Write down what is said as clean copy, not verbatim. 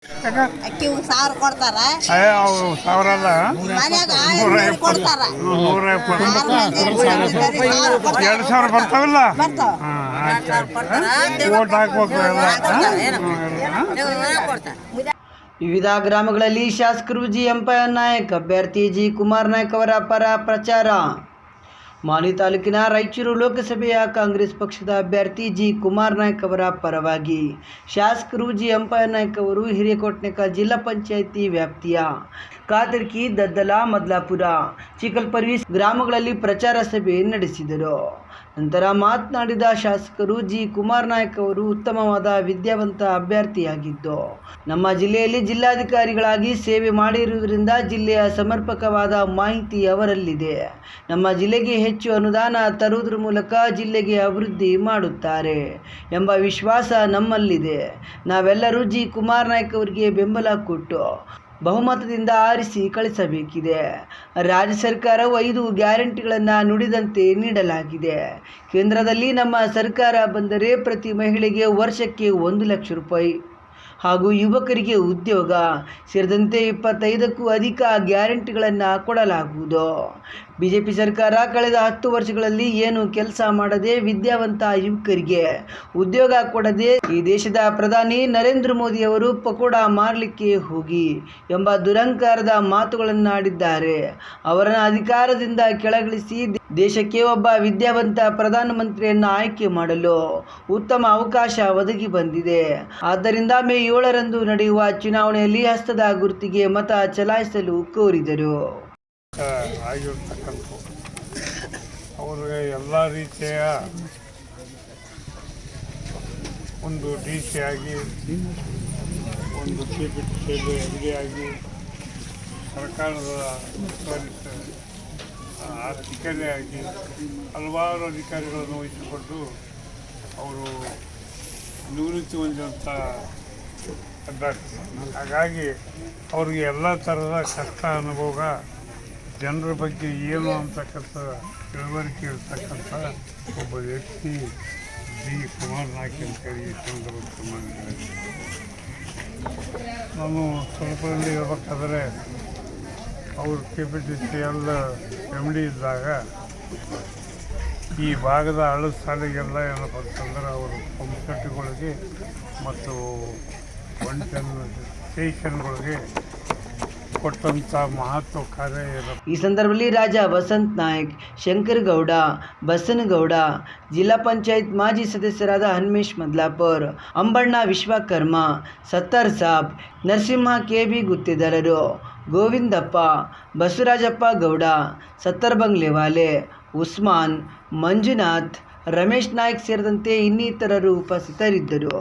ಅಕ್ಕಿ 1,000 ಕೊಡ್ತಾರ. ಅವ್ರು 1000 ಅಲ್ಲ, ಮನ್ಯಾಗ 500 ಕೊಡ್ತಾರ. 2,000 ಬರ್ತಾವಲ್ಲ. ಬರ್ತಾವ. ಓಟ್ ಹಾಕ್ಬೇಕು ಎಲ್ಲ. ವಿವಿಧ ಗ್ರಾಮಗಳಲ್ಲಿ ಶಾಸಕರು ಜಿ ಎಂಪಯ್ಯ ನಾಯಕ್, ಅಭ್ಯರ್ಥಿ ಜಿ ಕುಮಾರ್ ನಾಯಕ್ ಅವರ ಪರ ಪ್ರಚಾರ. ಮಾನ್ವಿ ತಾಲೂಕಿನ ರಾಯಚೂರು ಲೋಕಸಭೆಯ ಕಾಂಗ್ರೆಸ್ ಪಕ್ಷದ ಅಭ್ಯರ್ಥಿ ಜಿ ಕುಮಾರ್ ನಾಯಕ್ ಅವರ ಪರವಾಗಿ ಶಾಸಕರು ಜಿ ಎಂಪಯ್ಯ ನಾಯಕ್ ಅವರು ಹಿರೇಕೊಟ್ನೆಕ ಜಿಲ್ಲಾ ಪಂಚಾಯಿತಿ ವ್ಯಾಪ್ತಿಯ ಕಾತರ್ಕಿ, ದದ್ದಲ, ಮದ್ಲಾಪುರ, ಚಿಕಲ್ಪರ್ವಿ ಗ್ರಾಮಗಳಲ್ಲಿ ಪ್ರಚಾರ ಸಭೆ ನಡೆಸಿದರು. ನಂತರ ಮಾತನಾಡಿದ ಶಾಸಕರು ಜಿ ಕುಮಾರ್ ನಾಯಕ್ ಅವರು ಉತ್ತಮವಾದ ವಿದ್ಯಾವಂತ ಅಭ್ಯರ್ಥಿಯಾಗಿದ್ದು ನಮ್ಮ ಜಿಲ್ಲೆಯಲ್ಲಿ ಜಿಲ್ಲಾಧಿಕಾರಿಗಳಾಗಿ ಸೇವೆ ಮಾಡಿರುವುದರಿಂದ ಜಿಲ್ಲೆಯ ಸಮರ್ಪಕವಾದ ಮಾಹಿತಿ ಅವರಲ್ಲಿದೆ. ನಮ್ಮ ಜಿಲ್ಲೆಗೆ ಹೆಚ್ಚು ಅನುದಾನ ತರುವುದರ ಮೂಲಕ ಜಿಲ್ಲೆಗೆ ಅಭಿವೃದ್ಧಿ ಮಾಡುತ್ತಾರೆ ಎಂಬ ವಿಶ್ವಾಸ ನಮ್ಮಲ್ಲಿದೆ. ನಾವೆಲ್ಲರೂ ಜಿ ಕುಮಾರ್ ನಾಯಕ್ ಅವರಿಗೆ ಬೆಂಬಲ ಕೊಟ್ಟು ಬಹುಮತದಿಂದ ಆರಿಸಿ ಕಳಿಸಬೇಕಿದೆ. ರಾಜ್ಯ ಸರ್ಕಾರವು 5 ಗ್ಯಾರಂಟಿಗಳನ್ನು ನುಡಿದಂತೆ ನೀಡಲಾಗಿದೆ. ಕೇಂದ್ರದಲ್ಲಿ ನಮ್ಮ ಸರ್ಕಾರ ಬಂದರೆ ಪ್ರತಿ ಮಹಿಳೆಗೆ ವರ್ಷಕ್ಕೆ 1 ಲಕ್ಷ ರೂಪಾಯಿ ಹಾಗೂ ಯುವಕರಿಗೆ ಉದ್ಯೋಗ ಸೇರಿದಂತೆ 25ಕ್ಕೂ ಅಧಿಕ ಗ್ಯಾರಂಟಿಗಳನ್ನು ಕೊಡಲಾಗುವುದು. ಬಿಜೆಪಿ ಸರ್ಕಾರ ಕಳೆದ 10 ವರ್ಷಗಳಲ್ಲಿ ಏನು ಕೆಲಸ ಮಾಡದೆ ವಿದ್ಯಾವಂತ ಯುವಕರಿಗೆ ಉದ್ಯೋಗ ಕೊಡದೆ ಈ ದೇಶದ ಪ್ರಧಾನಿ ನರೇಂದ್ರ ಮೋದಿ ಅವರು ಪಕೋಡ ಮಾರಲಿಕ್ಕೆ ಹೋಗಿ ಎಂಬ ದುರಂಕಾರದ ಮಾತುಗಳನ್ನಾಡಿದ್ದಾರೆ. ಅವರನ್ನು ಅಧಿಕಾರದಿಂದ ಕೆಳಗಿಳಿಸಿ ದೇಶಕ್ಕೆ ಒಬ್ಬ ವಿದ್ಯಾವಂತ ಪ್ರಧಾನಮಂತ್ರಿಯನ್ನು ಆಯ್ಕೆ ಮಾಡಲು ಉತ್ತಮ ಅವಕಾಶ ಒದಗಿ ಬಂದಿದೆ. ಆದ್ದರಿಂದ ಮೇ 7ರಂದು ನಡೆಯುವ ಚುನಾವಣೆಯಲ್ಲಿ ಹಸ್ತದ ಗುರುತಿಗೆ ಮತ ಚಲಾಯಿಸಲು ಕೋರಿದರು. ಆಗಿರ್ತಕ್ಕಂಥ ಅವ್ರಿಗೆ ಎಲ್ಲ ರೀತಿಯ ಒಂದು ಡಿ ಸಿ ಆಗಿ, ಒಂದು CPT MD ಆಗಿ, ಸರ್ಕಾರದ ಅಧಿಕಾರಿಯಾಗಿ ಹಲವಾರು ಅಧಿಕಾರಿಗಳನ್ನು ವಹಿಸಿಕೊಂಡು ಅವರು ನಿವೃತ್ತಿ ಹೊಂದಿದಂಥ ಅಭ್ಯರ್ಥಿ. ಹಾಗಾಗಿ ಅವ್ರಿಗೆ ಎಲ್ಲ ಥರದ ಕಷ್ಟ ಅನುಭವ, ಜನರ ಬಗ್ಗೆ ಏನು ಅಂತಕ್ಕಂಥ ತಿಳುವಳಿಕೆ ಇರ್ತಕ್ಕಂಥ ಒಬ್ಬ ವ್ಯಕ್ತಿ ಜಿ ಕುಮಾರ್ ನಾಯಕ್ ಅಂತೇಳಿ ಈ ಸಂದರ್ಭಕ್ಕೆ ಮಾಡಿದ್ದಾರೆ. ನಾನು ಸ್ವಲ್ಪದಲ್ಲಿ ಹೇಳ್ಬೇಕಾದ್ರೆ ಅವರು KPTCL MD ಇದ್ದಾಗ ಈ ಭಾಗದ ಹಳ್ಳದ ಶಾಲೆಗೆಲ್ಲ ಏನಪ್ಪ ಅಂತಂದ್ರೆ ಅವರು ಪಂಪ್ಸೆಟ್ಗಳಿಗೆ ಮತ್ತು 110 ಸ್ಟೇಷನ್ಗಳಿಗೆ ಕೊಟ್ಟಂಥ ಮಹತ್ವ ಕಾರ್ಯ. ಈ ಸಂದರ್ಭದಲ್ಲಿ ರಾಜಾ ವಸಂತ್ ನಾಯಕ್, ಶಂಕರ್ ಗೌಡ, ಬಸನಗೌಡ, ಜಿಲ್ಲಾ ಪಂಚಾಯತ್ ಮಾಜಿ ಸದಸ್ಯರಾದ ಹನುಮೇಶ್ ಮದ್ಲಾಪುರ್, ಅಂಬಣ್ಣ ವಿಶ್ವಕರ್ಮ, ಸತ್ತಾರ್ ಸಾಬ್, ನರಸಿಂಹ KB ಗುತ್ತೇದಾರರು, ಗೋವಿಂದಪ್ಪ, ಬಸವರಾಜಪ್ಪ ಗೌಡ, ಸತ್ತರ್ ಬಂಗ್ಲೆವಾಲೆ, ಉಸ್ಮಾನ್, ಮಂಜುನಾಥ್, ರಮೇಶ್ ನಾಯಕ್ ಸೇರಿದಂತೆ ಇನ್ನಿತರರು ಉಪಸ್ಥಿತರಿದ್ದರು.